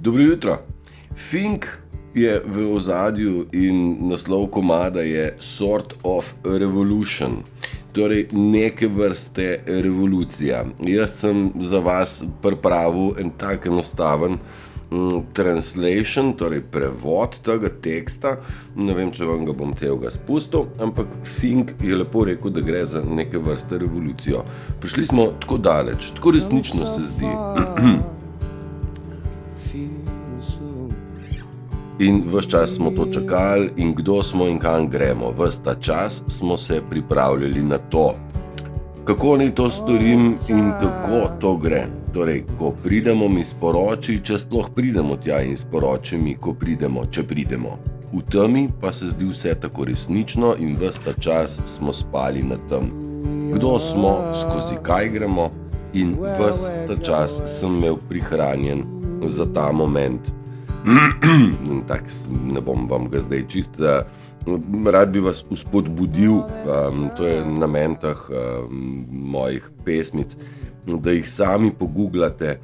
Dobro jutro. Fink je v ozadju in naslov komada je Sort of Revolution, torej neke vrste revolucija. Jaz sem za vas pripravil en tak enostaven translation, torej prevod tega teksta. Ne vem, če vam ga bom celega spustil, ampak Fink je lepo rekel, da gre za neke vrste revolucijo. Prišli smo tako daleč, tako resnično se zdi. In ves čas smo to čakali in kdo smo in kam gremo. Ves ta čas smo se pripravljali na to. Kako naj to storim in kako to gre? Torej, ko pridemo, mi sporoči, če sploh pridemo tja, in sporoči mi, ko pridemo, če pridemo. V temi pa se zdi vse tako resnično in ves ta čas smo spali na tem. Kdo smo, skozi kaj gremo, in ves ta čas sem imel prihranjen za ta moment. Tak, ne bom vam ga zdaj čisto, rad bi vas uspodbudil, to je namen teh mojih pesmic, da jih sami pogooglate,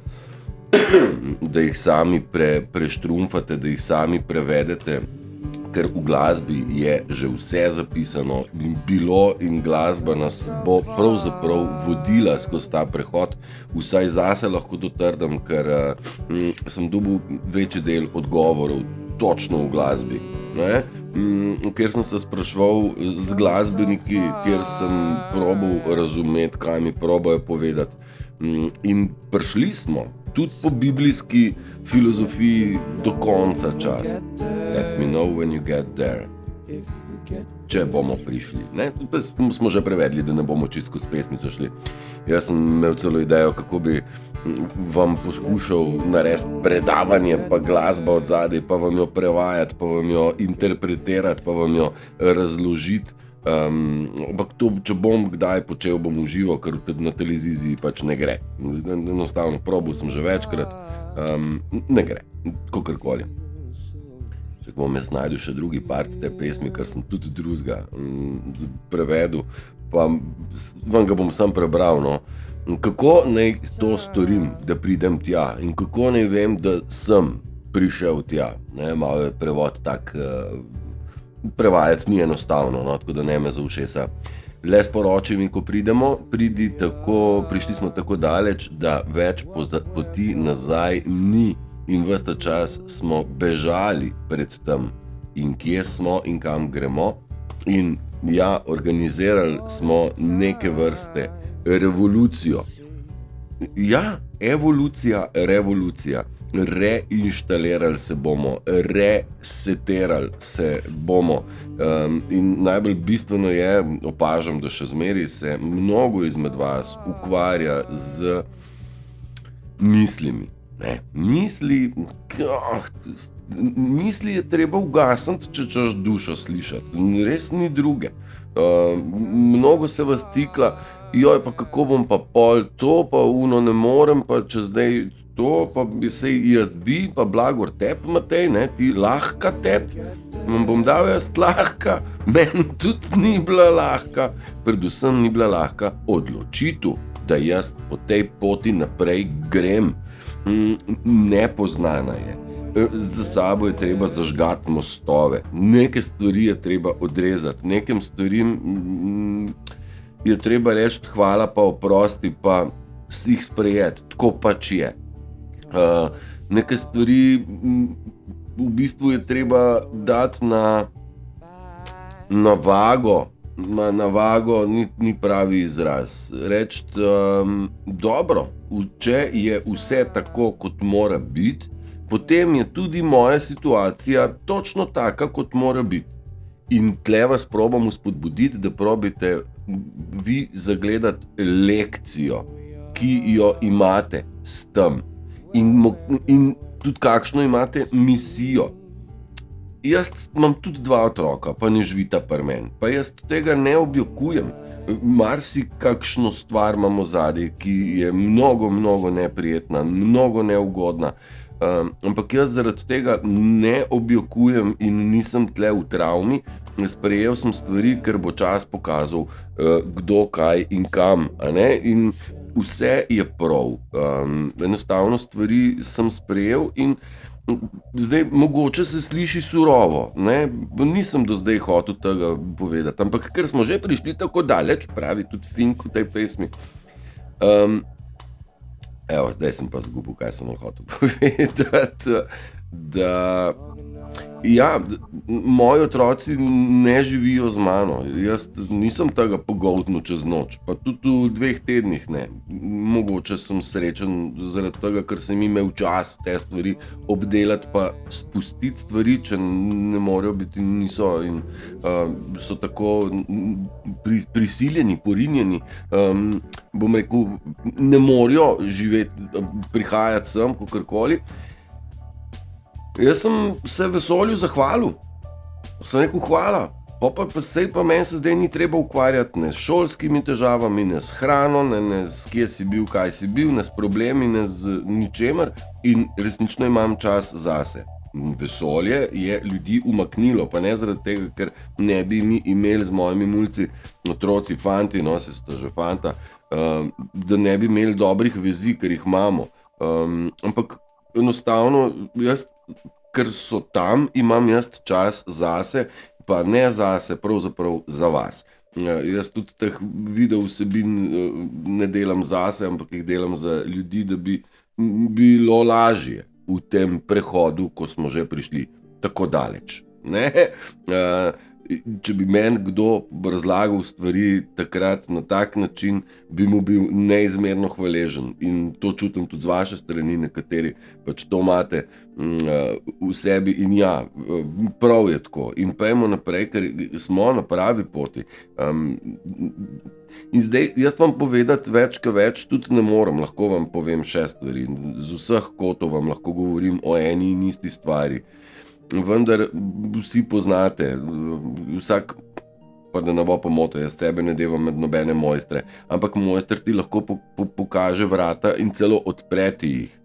da jih sami preštrumfate, da jih sami prevedete, ker v glasbi je že vse zapisano bilo in glasba nas bo pravzaprav vodila skozi ta prehod. Vsaj zase lahko to trdim, ker sem dobil večji del odgovorov točno v glasbi, ne? Ker sem se spraševal z glasbeniki, kjer sem probal razumeti, kaj mi probajo povedati. In prišli smo tudi po biblijski filozofiji do konca časa. Let me know when you get there. Če bomo prišli. Ne? Smo že prevedli, da ne bomo čisto s pesmico šli. Jaz sem imel celo idejo, kako bi vam poskušal narediti predavanje, pa glasba od zadaj, pa vam jo prevajati, pa vam jo interpretirati, pa vam jo razložiti. Ampak to, če bom kdaj počel, bom užival, ker na televiziji pač ne gre. Enostavno, probal sem že večkrat, ne gre, kakorkoli. Če bom jaz najdel še drugi part te pesmi, ker sem tudi drugega prevedel, pa vam ga bom sam prebral, no. Kako naj to storim, da pridem tja, in kako naj vem, da sem prišel tja, ne, malo je prevod tak, prevajati ni enostavno, no, tako da ne me za ušesa. Le sporoči mi, ko pridemo, prišli smo tako daleč, da več poti nazaj ni in ves ta čas smo bežali pred tem. In kje smo in kam gremo? In ja, organizirali smo neke vrste revolucijo. Ja, evolucija, revolucija. Reinštalirali se bomo, resetirali se bomo. In najbolj bistveno je, opažam, da še zmeraj se mnogo izmed vas ukvarja z mislimi. Ne? Misli je treba ugasniti, če češ dušo slišati. Res ni druge. Mnogo se vas cikla, joj, pa kako bom pa pol to, pa uno ne morem, pa če zdaj to, pa sej jaz bi, pa blagor tep, Matej, ne, ti lahka tep, bom dal jaz lahka, meni tudi ni bila lahka, predvsem ni bila lahka odločitev, da jaz po tej poti naprej grem. Nepoznana je. Za sabo je treba zažgati mostove, neke stvari je treba odrezati, nekem stvarim je treba reči hvala pa oprosti, pa si jih sprejeti, tako pač je. Neke stvari v bistvu je treba dati na vago. Na vago ni pravi izraz. Reči, dobro, če je vse tako, kot mora biti, potem je tudi moja situacija točno taka, kot mora biti. In tle vas probam spodbuditi, da probite vi zagledati lekcijo, ki jo imate s tem. In tudi kakšno imate misijo. Jaz imam tudi 2 otroka, pa ne živita pri meni, pa jaz tega ne objokujem. Marsikakšno stvar imamo zadaj, ki je mnogo neprijetna, mnogo neugodna, ampak jaz zaradi tega ne objokujem in nisem tle v travmi. Sprejel sem stvari, ker bo čas pokazal, kdo, kaj in kam, a ne? In vse je prav. Enostavno stvari sem sprejel in zdaj mogoče se sliši surovo, ne? Nisem do zdaj hotel tega povedati, ampak ker smo že prišli tako daleč, pravi tudi Fink v tej pesmi. Evo, zdaj sem pa zgubil, kaj sem hotel povedati, da ja, moji otroci ne živijo z mano, jaz nisem tega pogoltnil čez noč, pa tudi v 2 tednih ne. Mogoče sem srečen zaradi tega, ker sem imel čas te stvari obdelati pa spustiti stvari, če ne morejo biti, niso in so tako prisiljeni, porinjeni, bom rekel, ne morejo živeti, prihajati sem, kakorkoli. Jaz sem se vesolju zahvalil, sem rekel hvala, pa meni se zdaj ni treba ukvarjati ne s šolskimi težavami, ne s hrano, ne s kje si bil, kaj si bil, ne s problemi, ne z ničemer in resnično imam čas zase. Vesolje je ljudi umaknilo, pa ne zaradi tega, ker ne bi mi imeli z mojimi mulci, otroci, fanti, no, se sta že fanta, da ne bi imeli dobrih vezi, ker jih imamo, ampak enostavno jaz, ker so tam, imam jaz čas zase, pa ne zase, pravzaprav za vas. Jaz tudi teh video vsebin ne delam zase, ampak jih delam za ljudi, da bi bilo lažje v tem prehodu, ko smo že prišli tako daleč. Ne? Če bi meni kdo razlagal stvari takrat na tak način, bi mu bil neizmerno hvaležen in to čutim tudi z vaše strani, nekateri pač to imate v sebi in ja, prav je tako in pojmo naprej, ker smo na pravi poti. In zdaj, jaz vam povedati več tudi ne morem, lahko vam povem še stvari, z vseh kotov vam lahko govorim o eni in isti stvari. Vendar vsi poznate, vsak, pa da ne bo pomote, jaz sebe ne devam med nobene mojstre, ampak mojster ti lahko pokaže vrata in celo odpreti jih,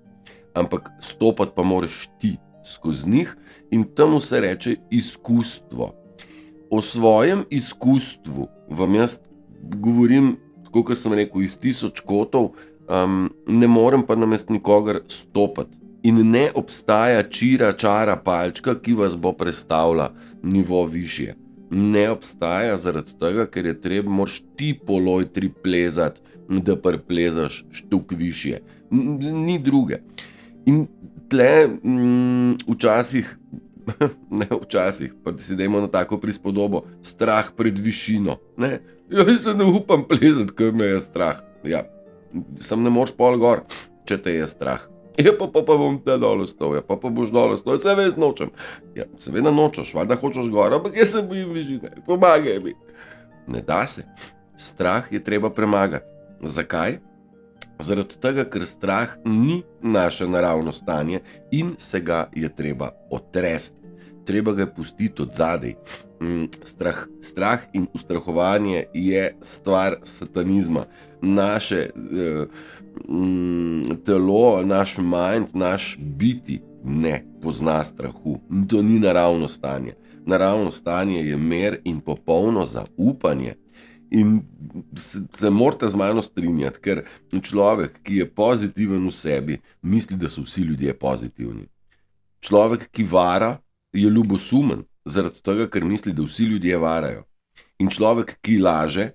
ampak stopati pa moraš ti skozi njih in temu se reče izkustvo. O svojem izkustvu vam jaz govorim, tako kot sem rekel, iz 1000 kotov, ne morem pa namesto nikogar stopati. In ne obstaja čara palčka, ki vas bo prestavila nivo višje. Ne obstaja zaradi tega, ker je treba, moraš ti po lojtri plezati, da priplezaš štuk višje. Ni druge. In tle včasih, ne včasih, pa si dajmo na tako prispodobo, strah pred višino. Ne? Jaz se ne upam plezati, ker me je strah. Ja, sam ne moreš pol gor, če te je strah. Ja, pa bom te dol ostal, ja, pa boš dol ostal, se ves nočem. Ja, seveda nočeš, valjda hočeš gor, ampak jaz se bojim višine, pomagaj mi. Ne da se. Strah je treba premagati. Zakaj? Zaradi tega, ker strah ni naše naravno stanje in se ga je treba otresti. Treba ga je pustiti od zadaj. Strah in ustrahovanje je stvar satanizma. Naše telo, naš mind, naš biti ne pozna strahu. To ni naravno stanje. Naravno stanje je mir in popolno zaupanje. In se morate z mano strinjati, ker človek, ki je pozitiven v sebi, misli, da so vsi ljudje pozitivni. Človek, ki vara, je ljubosumen, zaradi tega, ker misli, da vsi ljudje varajo. In človek, ki laže,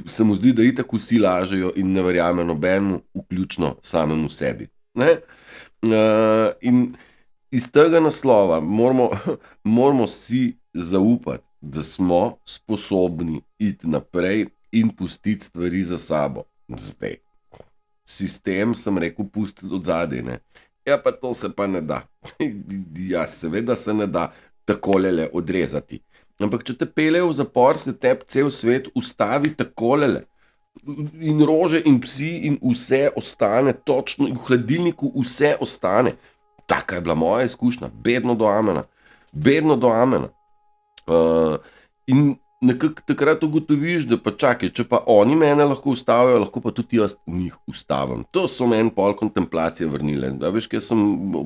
se mu zdi, da itak vsi lažejo in ne verjame nobenemu, vključno samemu sebi. Ne? In iz tega naslova moramo si zaupati, da smo sposobni iti naprej in pustiti stvari za sabo. Zdaj, sistem, sem rekel, pustiti od zadaj, ne. Ja, pa to se pa ne da. Ja, seveda se ne da takolele odrezati. Ampak če te pelejo v zapor, se tebi cel svet ustavi takolele. In rože in psi in vse ostane točno, in v hladilniku vse ostane. Taka je bila moja izkušnja, bedno do amena. Bedno do amena. In nekako takrat ugotoviš, da pa čakaj, če pa oni mene lahko ustavijo, lahko pa tudi jaz njih ustavim. To so meni pol kontemplacije vrnile. Da veš, kaj sem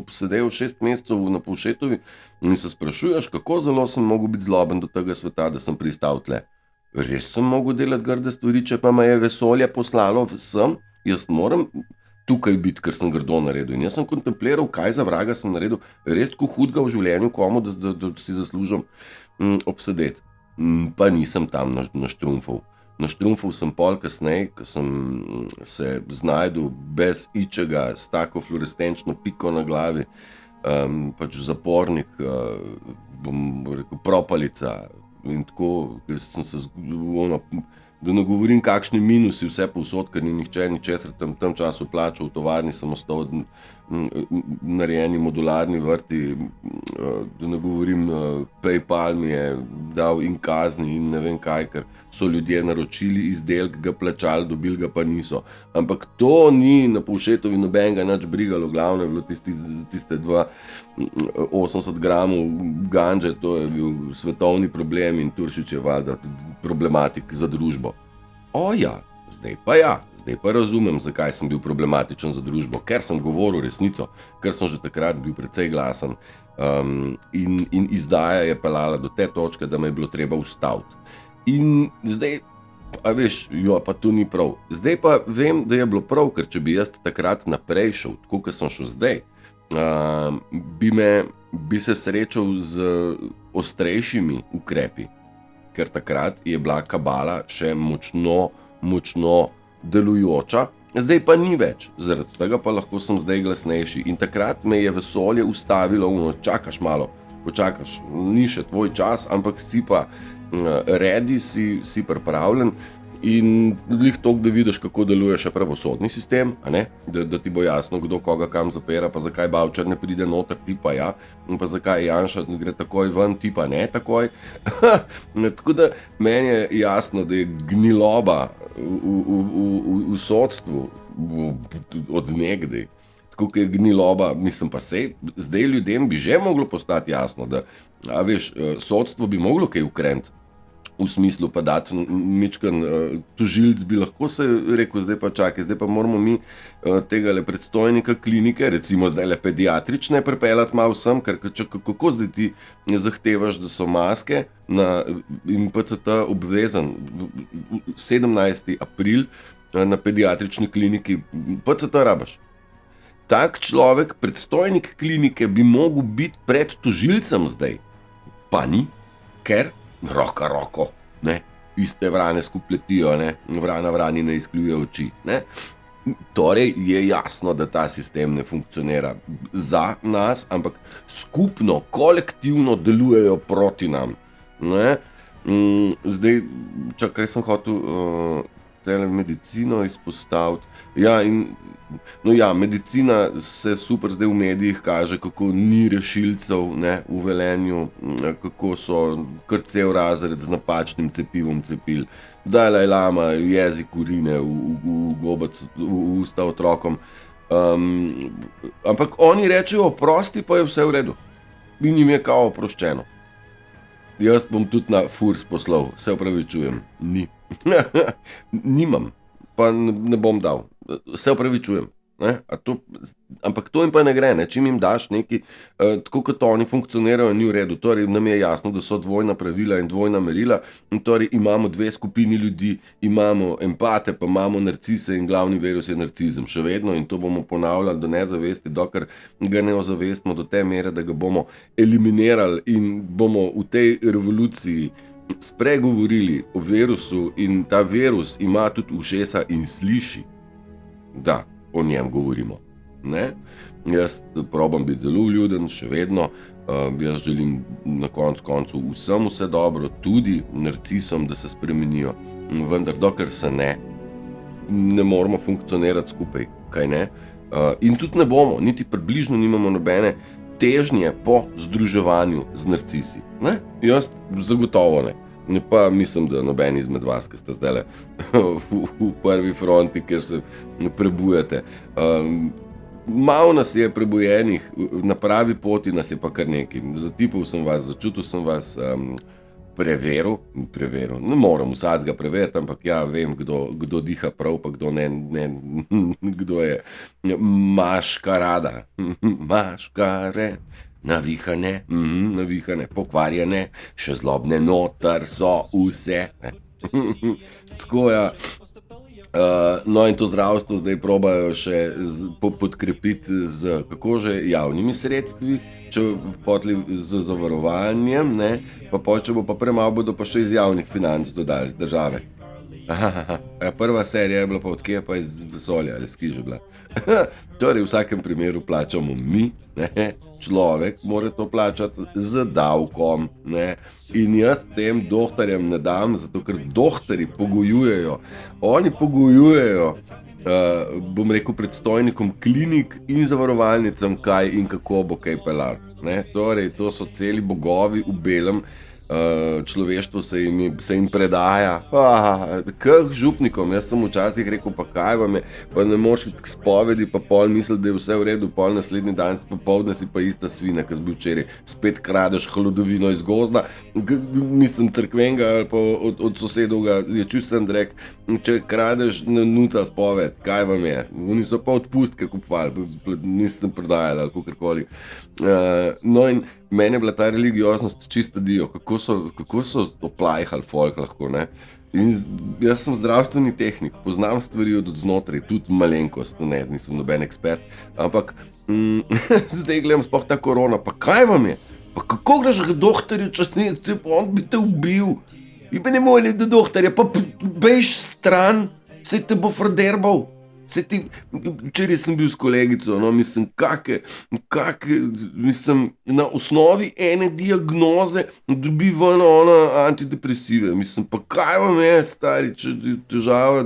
sedel 6 mesecev na Povšetovi in se sprašuješ, kako zelo sem mogel biti zloben do tega sveta, da sem pristal tle. Res sem mogel delati grde stvari, če pa me je vesolje poslalo sem, Jaz moram tukaj biti, ker sem grdo naredil. In jaz sem kontempliral, kaj za vraga sem naredil, res tako hudega v življenju, komu, da si zaslužim obsedeti. Pa nisem tam naštrumfal. Naštrumfal sem pol kasneje, ko sem se znajdel bez ičega, s tako fluorescenčno piko na glavi, pač zapornik, bom rekel, propalica in tako, ker sem se da ne govorim, kakšni minusi vse povsod, ker ni nihče ničesar tam času plačal, v tovarni sem ostal narejeni modularni vrti, da ne govorim, PayPal mi je dal in kazni in ne vem kaj, ker so ljudje naročili izdelek, ga plačali, dobili ga pa niso. Ampak to ni na Povšetovi nobenega nič brigalo, glavno je bilo tiste 80 gramov ganže, to je bil svetovni problem in Turšič je valjda problematik za družbo. Zdaj pa razumem, zakaj sem bil problematičen za družbo, ker sem govoril resnico, ker sem že takrat bil precej glasen, in izdaja je peljala do te točke, da me je bilo treba ustaviti. In zdaj, a veš, pa to ni prav. Zdaj pa vem, da je bilo prav, ker če bi jaz takrat naprej šel, tako kot sem šel zdaj, bi se srečal z ostrejšimi ukrepi, ker takrat je bila kabala še močno delujoča, zdaj pa ni več, zaradi tega pa lahko sem zdaj glasnejši. In takrat me je vesolje ustavilo, čakaš malo, počakaš, ni še tvoj čas, ampak si pa redi, si pripravljen in glih toliko, da vidiš, kako deluje še pravosodni sistem, a ne? Da ti bo jasno, kdo koga kam zapira, pa zakaj Bavčar ne pride noter, ti pa ja, in pa zakaj Janša gre takoj ven, ti pa ne takoj. Tako da meni je jasno, da je gniloba v sodstvu od nekdaj, tako kot je gniloba, mislim pa sej, zdaj ljudem bi že moglo postati jasno, da, a veš, sodstvo bi moglo kaj ukreniti. V smislu pa dati mičken tožilc bi lahko se rekel, zdaj pa čakaj, zdaj pa moramo mi tegale predstojnika klinike, recimo zdaj le pediatrične, pripeljati malo vsem, ker kako zdaj ti zahtevaš, da so maske in PCT obvezen 17. april na pediatrični kliniki, PCT rabaš. Tak človek, predstojnik klinike, bi mogel biti pred tožilcem zdaj, pa ni, ker roko, ne, iste vrane skupletijo, ne, vrani ne izkljuje oči, ne. Torej je jasno, da ta sistem ne funkcionira za nas, ampak skupno, kolektivno delujejo proti nam, ne. Zdaj, čakaj, sem hotel telemedicino izpostaviti, medicina se super zdaj v medijih kaže, kako ni rešilcev, ne, v Velenju, kako so kar cel razred z napačnim cepivom cepili. Dalaj Lama jezik urine v gobec, v usta otrokom. Ampak oni rečejo, oprosti, pa je vse v redu. In jim je kao oproščeno. Jaz bom tudi na Furs poslal, se opravičujem. Nimam, pa ne bom dal. Se opravičujem, ne? Ampak to jim pa ne gre, ne? Čim jim daš neki, tako kot oni funkcionirajo, ni v redu. Torej nam je jasno, da so dvojna pravila in dvojna merila, in torej imamo dve skupini ljudi, imamo empate, pa imamo narcise in glavni virus je narcizem, še vedno, in to bomo ponavljali do nezavesti, dokler ga ne ozavestimo do te mere, da ga bomo eliminirali in bomo v tej revoluciji spregovorili o virusu in ta virus ima tudi ušesa in sliši, da o njem govorimo, ne? Jaz probam biti zelo vljuden, še vedno, jaz želim na koncu vsem vse dobro, tudi narcisom, da se spremenijo, vendar dokler se ne moramo funkcionirati skupaj, kaj ne? In tudi ne bomo, niti približno nimamo nobene težnje po združevanju z narcisi, ne? Jaz zagotovo ne. Pa mislim, da noben izmed vas, ki ste zdaj v prvi fronti, kjer se prebujate. Malo nas je prebujenih, na pravi poti nas je pa kar nekaj. Zatipal sem vas, začutil sem vas, preveril. Ne moram vsakega preveriti, ampak ja, vem, kdo diha prav, pa kdo ne, kdo je maškarada. Maškare. Navihane, pokvarjene, še zlobne noter so vse. Tako ja, No in to zdravstvo zdaj probajo še podkrepiti z kako že javnimi sredstvi, če potli z zavarovanjem, ne, pa pol, če bo pa premalo, bodo pa še iz javnih financ dodali, z države. Prva serija je bila pa od kje, pa iz vesolja, ali skiže bila. Torej v vsakem primeru plačamo mi, ne, človek mora to plačati z davkom, ne. In jaz tem dohtarjem ne dam, zato ker dohtarji pogojujejo, oni pogojujejo, bom rekel, predstojnikom klinik in zavarovalnicam, kaj in kako bo kaj pelar, ne. Torej, to so celi bogovi v belem, človeštvo se jim predaja. Kah župnikom, jaz sem včasih rekel, pa kaj vam je, pa ne moreš iti k spovedi, pa pol misli, da je vse v redu, pol naslednji dan popoldne si pa ista svina, ki si bil včeraj, spet kradeš hlodovino iz gozda, mislim crkvenga ali pa od sosedovga, je čusten drek, če kradeš nuca spoved, kaj vam je, oni so pa odpustke kupovali, nisem prodajali ali kakorkoli. No in meni je bila ta religioznost čista dio, kako so oplajhali folk lahko, ne. In jaz sem zdravstveni tehnik, poznam stvari od znotraj, tudi malenkost, ne, nisem noben ekspert, ampak zdaj gledam sploh ta korona, pa kaj vam je? Pa kako greš k dohtarju, če on bi te ubil? In pa ne morali do dohtarja, pa bejš stran, se te bo frderbal. Včeraj sem bil s kolegico, no, mislim, mislim, na osnovi ene diagnoze dobi ven ona antidepresive, mislim, pa kaj vam je, stari, če težava,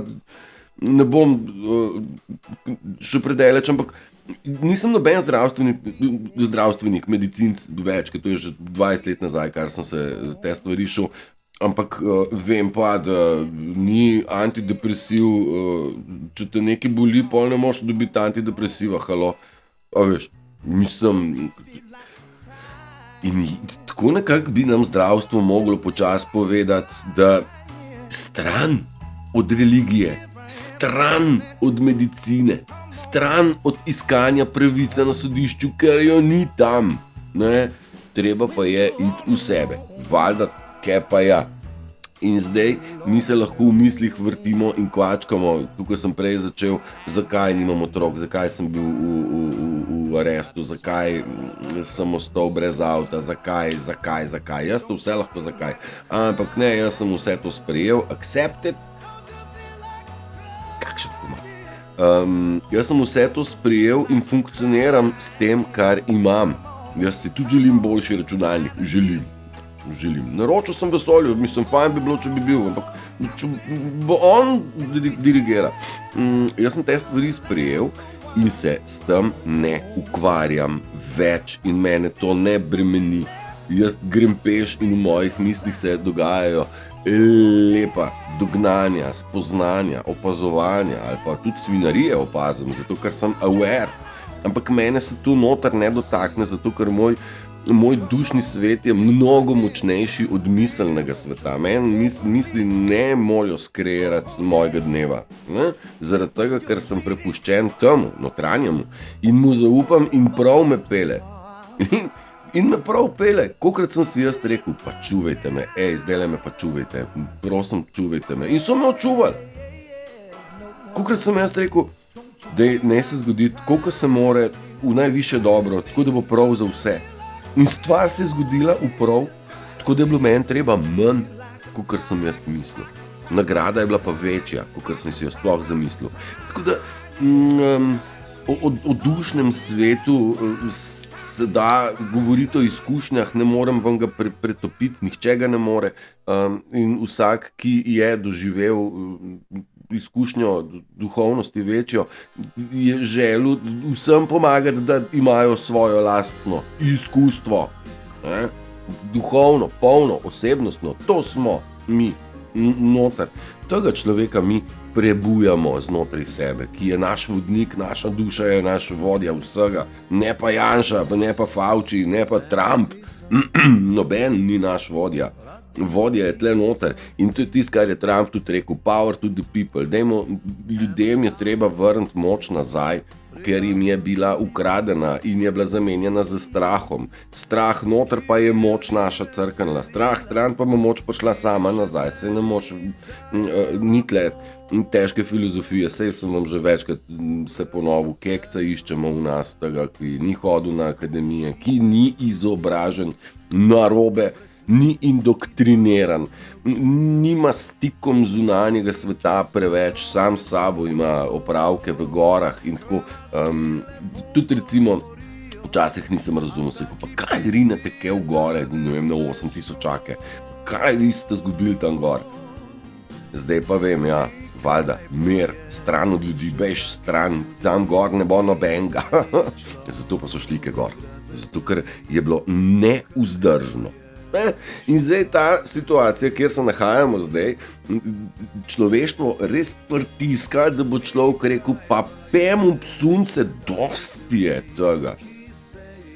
ne bom še predaleč, ampak nisem noben zdravstvenik, medicinc več, ker to je že 20 let nazaj, kar sem se te stvari šel. Ampak vem pa, da ni antidepresiv, če te nekaj boli, pol ne moš dobiti antidepresiva, halo. A veš, mislim... In tako nekako bi nam zdravstvo moglo počasi povedati, da stran od religije, stran od medicine, stran od iskanja pravice na sodišču, ker jo ni tam, ne? Treba pa je iti v sebe, valjda. Kaj pa ja. In zdaj mi se lahko v mislih vrtimo in kvačkamo, tukaj sem prej začel, zakaj nimam otrok, zakaj sem bil v arestu, zakaj sem ostal brez avta, zakaj, jaz to vse lahko zakaj. Ampak ne, jaz sem vse to sprejel, accepted, kakšen kuma. Jaz sem vse to sprejel in funkcioniram s tem, kar imam. Jaz si tudi želim boljši računalnik, želim. Naročil sem vesolju, mislim, fajn bi bilo, če bi bil, ampak če bo on dirigira. Jaz sem te stvari sprejel in se s tem ne ukvarjam več in mene to ne bremeni. Jaz grem peš in v mojih mislih se dogajajo lepa dognanja, spoznanja, opazovanja ali pa tudi svinarije opazim, zato ker sem aware. Ampak mene se to noter ne dotakne, zato ker moj dušni svet je mnogo močnejši od miselnega sveta. Meni misli ne morajo skreirati mojega dneva. Ne? Zaradi tega, ker sem prepuščen temu, notranjemu, in mu zaupam in prav me pele. In me prav pele. Kolikrat sem si jaz rekel, pa čuvajte me, zdajle me pa čuvajte, prosim, čuvajte me. In so me očuvali. Kolikrat sem jaz rekel, da ne se zgodi, koliko se more v najvišje dobro, tako da bo prav za vse. In stvar se je zgodila v prav, tako da je bilo meni treba manj, kakor sem jaz mislil. Nagrada je bila pa večja, kakor sem si jo sploh zamislil. Tako da o dušnem svetu se da govoriti o izkušnjah, ne morem vam ga pretopiti, nihče ga ne more. In vsak, ki je doživel izkušnjo duhovnosti večjo, je želel vsem pomagati, da imajo svojo lastno izkustvo. Duhovno, polno, osebnostno, to smo mi noter. Tega človeka mi prebujamo znotraj sebe, ki je naš vodnik, naša duša je naš vodja vsega. Ne pa Janša, ne pa Fauci, ne pa Trump. Noben ni naš vodja. Vodja je tle noter in to je tisto, kar je Trump tudi rekel, power to the people. Ljudem je treba vrniti moč nazaj ker jim je bila ukradena in je bila zamenjena z strahom. Strah noter pa je moč naša crknila, strah stran pa bo moč prišla sama nazaj, se ne moč, ni tle težke filozofije, sej sem vam že večkrat se ponovil, kekca iščemo v nas, tega, ki ni hodil na akademije, ki ni izobražen narobe, ni indoktriniran, nima stikom zunanjega sveta preveč, sam s sabo ima opravke v gorah in tako. Tudi recimo, včasih nisem razumel, pa kaj rinete ke v gore, ne vem, na 8000, kaj vi ste zgubili tam gor? Zdaj pa vem, ja, valjda, mir, stran od ljudi, bež stran, tam gor ne bo nobenega. Zato pa so šli ke gor, zato ker je bilo neuzdržno. In zdaj ta situacija, kjer se nahajamo zdaj, človeštvo res pritiska, da bo človek rekel, pa pemu sunce, dosti je tega.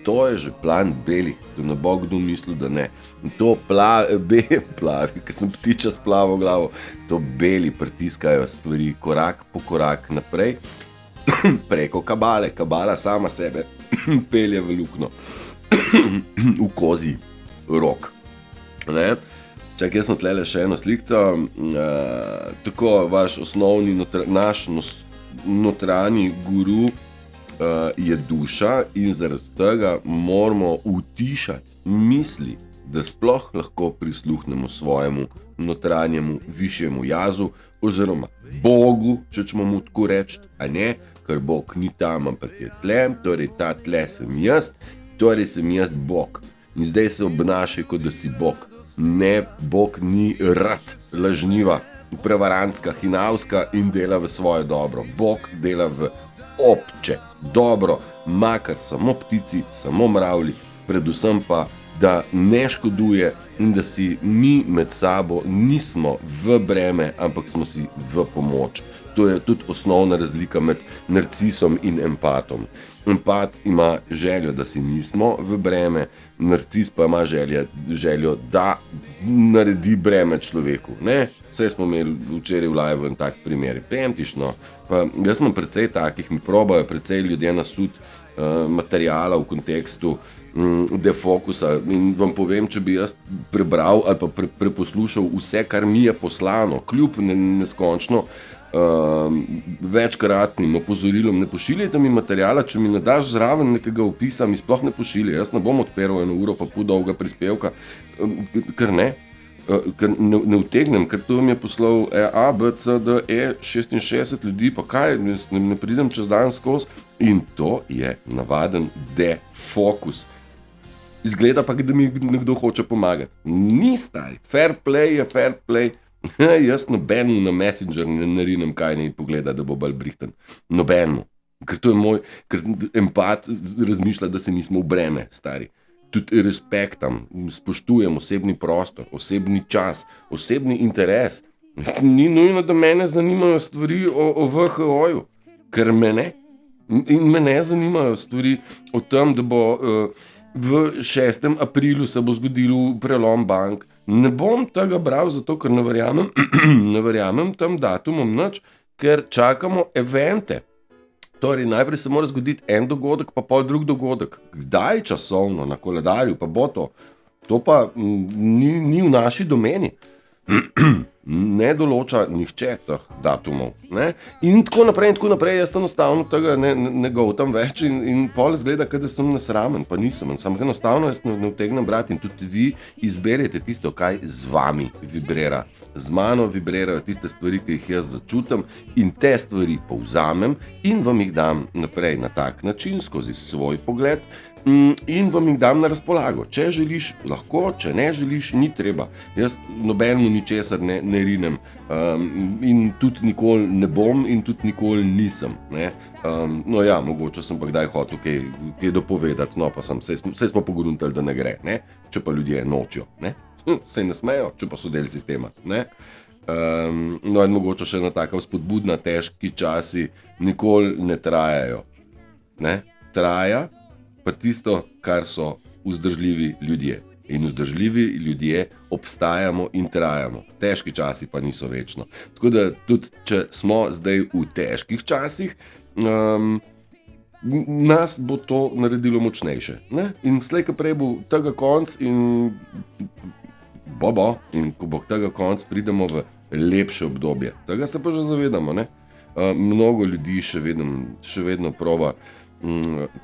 To je že plan belih, da ne bo kdo mislil, da ne. To plavi, ker sem ptiča s plavo glavo, to beli pritiskajo stvari korak po korak naprej, preko kabale. Kabala sama sebe pelje v lukno, v kozji rok. Čakaj, jaz sem tlele še eno slikco. Tako, vaš osnovni, naš notranji guru je duša in zaradi tega moramo utišati misli, da sploh lahko prisluhnemo svojemu notranjemu višjemu jazu oziroma Bogu, če ćemo mu tako reči, a ne, ker Bog ni tam, ampak je tle, torej ta tle sem jaz, torej sem jaz Bog. In zdaj se obnašaj, kot da si Bog. Ne, Bog ni rad, lažniva, prevarantska, hinavska in dela v svoje dobro. Bog dela v obče dobro, makar samo ptici, samo mravlji, predvsem pa, da ne škoduje in da si mi med sabo nismo v breme, ampak smo si v pomoč. To je tudi osnovna razlika med narcisom in empatom. Empat ima željo, da si nismo v breme, narcis pa ima željo, da naredi breme človeku. Ne? Vse smo imeli včeraj v live en tak primer. Pemtišno. Pa jaz imam precej takih, mi probajo precej ljudje nasud materijala v kontekstu defokusa in vam povem, če bi jaz prebral ali pa preposlušal vse, kar mi je poslano, kljub neskončno večkratnim opozorilom, ne pošiljajte mi materijala, če mi ne daš zraven nekega opisa, mi sploh ne pošilje. Jaz ne bom odperal 1 uro pa pol dolga prispevka, ker ne. Ker ne utegnem, ker to mi je poslal A, B, C, D, E, 66 ljudi, pa kaj, ne pridem čez dan skozi. In to je navaden defokus. Izgleda pa, da mi nekdo hoče pomagati. Ni stari, fair play je fair play. Jaz nobenu na Messenger ne narinem, kaj ne pogleda, da bo bolj brihten. Nobenu. Ker to je moj, ker empat razmišlja, da se nismo v breme, stari. Tudi respektam, spoštujem osebni prostor, osebni čas, osebni interes. Ni nujno, da mene zanimajo stvari o VHO-ju, ker me ne. In me ne zanimajo stvari o tem, da bo v 6. aprilu se bo zgodil prelom bank. Ne bom tega bral, zato ker ne verjamem tem datumom nič, ker čakamo evente. Torej, najprej se mora zgoditi en dogodek, pa pol drug dogodek. Kdaj časovno na koledarju, pa bo to? To pa ni v naši domeni. Ne določa nihče teh datumov. Ne? In tako naprej, jaz enostavno tega ne govtam več in pol zgleda, da sem nesramen, pa nisem. Samo enostavno jaz ne utegnem brati in tudi vi izberete tisto, kaj z vami vibrira. Z mano vibrirajo tiste stvari, ki jih jaz začutim in te stvari povzamem in vam jih dam naprej na tak način, skozi svoj pogled in vam jih dam na razpolago. Če želiš, lahko, če ne želiš, ni treba. Jaz nobenemu ničesar ne rinem in tudi nikoli ne bom in tudi nikoli nisem. Ne? No ja, mogoče sem pa kdaj hotel kaj dopovedati, no pa sej smo pogruntali, da ne gre, ne? Če pa ljudje nočijo, ne? Sej ne smejo, če pa so del sistema, ne? No in mogoče še ena taka spodbudna, težki časi nikoli ne trajajo, ne? Traja pa tisto, kar so vzdržljivi ljudje. In vzdržljivi ljudje obstajamo in trajamo. Težki časi pa niso večno. Tako da tudi, če smo zdaj v težkih časih, nas bo to naredilo močnejše. Ne? In slej, ko prej bo tega konc in in ko bo tega konc, pridemo v lepše obdobje. Tega se pa že zavedamo. Ne? Mnogo ljudi še vedno proba,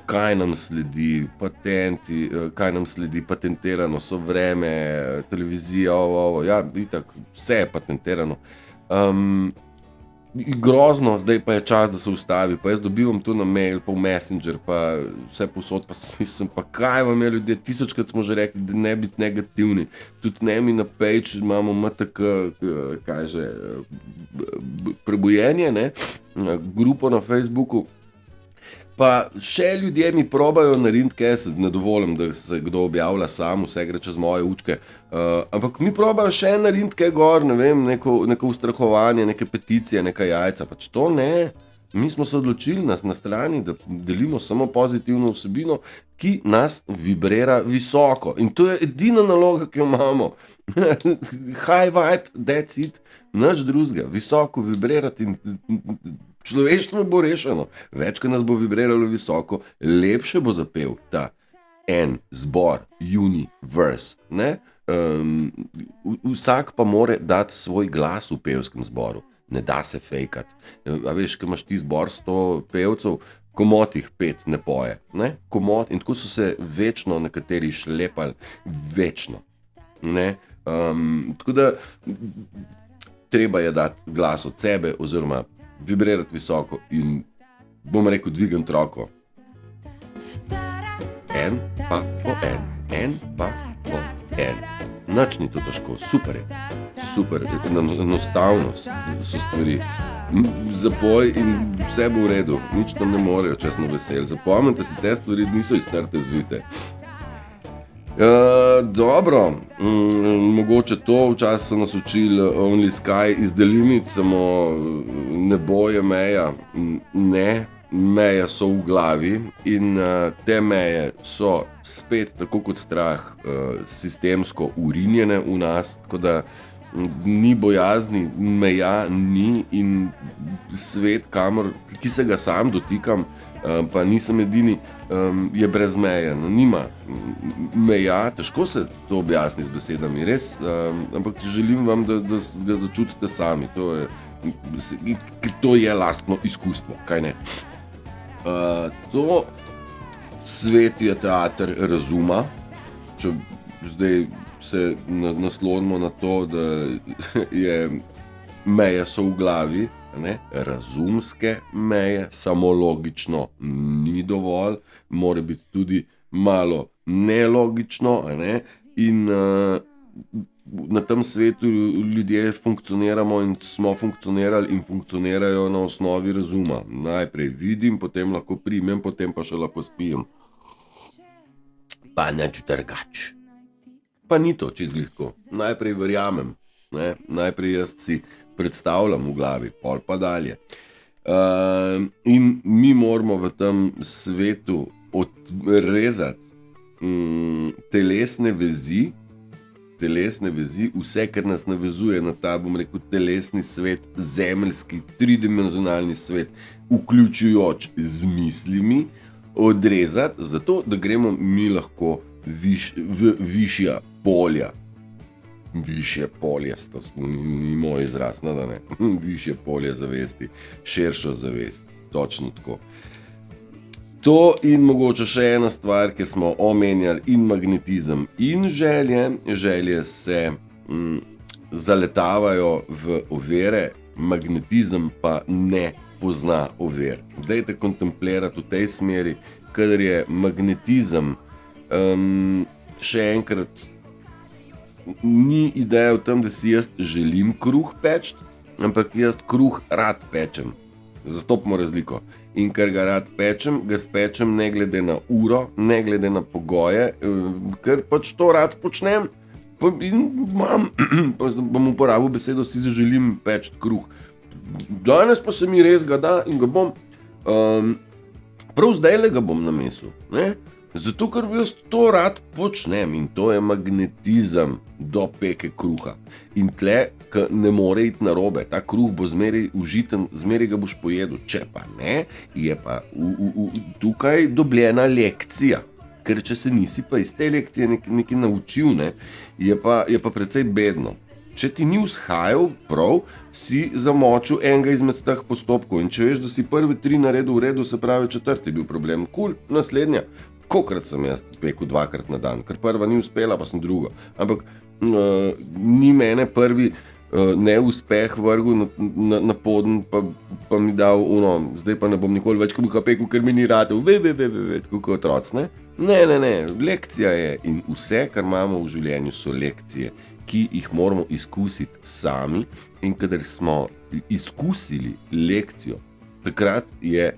kaj nam sledi, patenti, kaj nam sledi, patentirano so vreme, televizija, ja, itak, vse je patentirano. Grozno, zdaj pa je čas, da se ustavi, pa jaz dobivam to na mail, pa v Messenger, pa vse posod, pa mislim, pa kaj vam je ljudje, 1000krat smo že rekli, da ne biti negativni, tudi ne mi na page imamo MTK, kaj že, prebojenje, ne, grupo na Facebooku, pa še ljudje mi probajo narediti, kaj se ne dovolim, da se kdo objavlja sam, vse gre čez moje učke, ampak mi probajo še narediti kaj gor, ne vem, neko ustrahovanje, neke peticije, neka jajca, pač to ne. Mi smo se odločili na strani, da delimo samo pozitivno vsebino, ki nas vibrira visoko. In to je edina naloga, ki jo imamo. High vibe, that's it, nič drugega, visoko vibrirati in človeštvo bo rešeno. Več, ko nas bo vibriralo visoko, lepše bo zapel ta en zbor, universe. Ne? Vsak pa more dati svoj glas v pevskem zboru. Ne da se fejkati. A veš, ko imaš ti zbor 100 pevcev, komot jih 5 ne poje. Ne? Komot. In tako so se večno nekateri šlepali. Večno. Ne? Tako da treba je dati glas od sebe oziroma vibrirati visoko in bom rekel dvigant roko. En pa po en pa po en. Nič ni to težko, super je. Super, enostavno so stvari. Zapoj in vse bo v redu, nič nam ne morejo, če smo veseli. Zapomnite si, te stvari niso iz trte zvite. Dobro, mogoče to, včasih so nas učili only sky is the limit, samo nebo je meja. Ne, meje so v glavi in te meje so spet, tako kot strah, sistemsko urinjene v nas, tako da ni bojazni, meja ni in svet, kamor, ki se ga sam dotikam, pa nisem edini, je brez meje, nima meja, težko se to objasni z besedami, res, ampak želim vam, da ga začutite sami, to je lastno izkustvo, kaj ne. To svet je teater razuma, če zdaj se naslonimo na to, da je meje so v glavi, ne? Razumske meje, samo logično ni dovolj, mora biti tudi malo nelogično, ne? In na tem svetu ljudje funkcioniramo in smo funkcionirali in funkcionirajo na osnovi razuma. Najprej vidim, potem lahko primem, potem pa še lahko spijem. Pa nič drugače. Pa ni to čisto tako. Najprej verjamem, ne? Najprej jaz si predstavljam v glavi, pol pa dalje. In mi moramo v tem svetu odrezati telesne vezi, vse, kar nas navezuje na ta, bom rekel, telesni svet, zemeljski, tridimenzionalni svet, vključujoč z mislimi, odrezati, zato da gremo mi lahko v višja polja. Višje polje, to ni moj izraz, da ne. Višje polje zavesti, širšo zavest, točno tako. To in mogoče še ena stvar, ki smo omenjali, in magnetizem in želje. Želje se zaletavajo v ovire, magnetizem pa ne pozna ovir. Dajte kontemplirati v tej smeri, kadar je magnetizem, še enkrat, ni ideja v tem, da si jaz želim kruh peči, ampak jaz kruh rad pečem. Zastopimo razliko. In ker ga rad pečem, ga spečem ne glede na uro, ne glede na pogoje, ker pač to rad počnem. In bom uporabil besedo, si želim peči kruh. Danes pa se mi res ga da in ga bom, prav zdajle ga bom namesil. Zato, ker jaz to rad počnem in to je magnetizem do peke kruha. In tle, ko ne more iti narobe, ta kruh bo zmeraj užiten, zmeraj ga boš pojedel. Če pa ne, je pa tukaj dobljena lekcija. Ker če se nisi pa iz te lekcije nekaj naučil, ne, je pa precej bedno. Če ti ni vzhajal prav, si zamočil enega izmed teh postopkov. In če veš, da si prvi 3 naredil v redu, se pravi 4. je bil problem. Naslednja. Kolikrat sem jaz pekel 2-krat na dan, ker prva ni uspela, pa sem drugo. Ampak ni mene prvi neuspeh vrgel na poden, pa mi dal zdaj pa ne bom nikoli več kruha pekel, ker mi ni radil, tako kot otroc, ne? Ne, lekcija je in vse, kar imamo v življenju, so lekcije, ki jih moramo izkusiti sami in kadar smo izkusili lekcijo, takrat je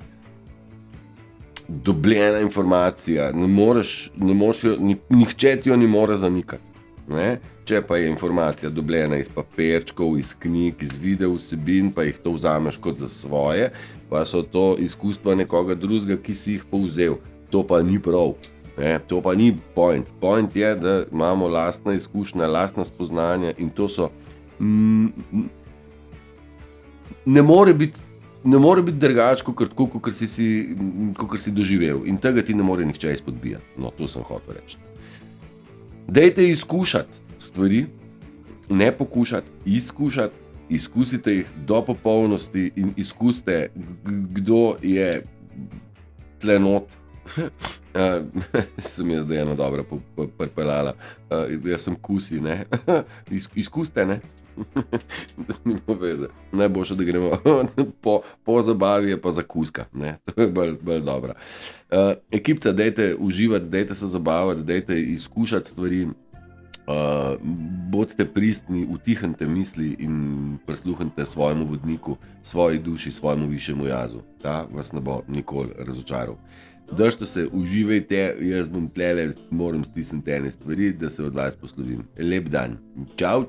dobljena informacija, nihče ti jo ne more zanikati. Ne? Če pa je informacija dobljena iz papirčkov, iz knjig, iz video vsebin, pa jih to vzameš kot za svoje, pa so to izkustva nekoga drugega, ki si jih povzel. To pa ni prav. Ne? To pa ni point. Point je, da imamo lastna izkušnja, lastna spoznanja in to so ne more biti drugače, kot si doživel. In tega ti ne more nihče izpodbijati. No, to sem hotel reči. Dajte izkušati stvari, ne pokušati, izkušati, izkusite jih do popolnosti in izkusite, kdo je tle not. Sem jaz zdaj eno dobro pripeljala. Jaz sem kusi, ne? Izkusite, ne? Nima veze. Najboljše, da gremo po zabavi, je pa za kuska, ne? To je bolj dobra. Ekipca, dajte uživati, dajte se zabavati, dajte izkušati stvari, bodite pristni, utihnite misli in prisluhnite svojemu vodniku, svoji duši, svojemu višjemu jazu. Ta vas ne bo nikoli razočaral. Držite se, uživajte, jaz bom tlele, moram stisniti ene stvari, da se od vas poslovim. Lep dan. Čau.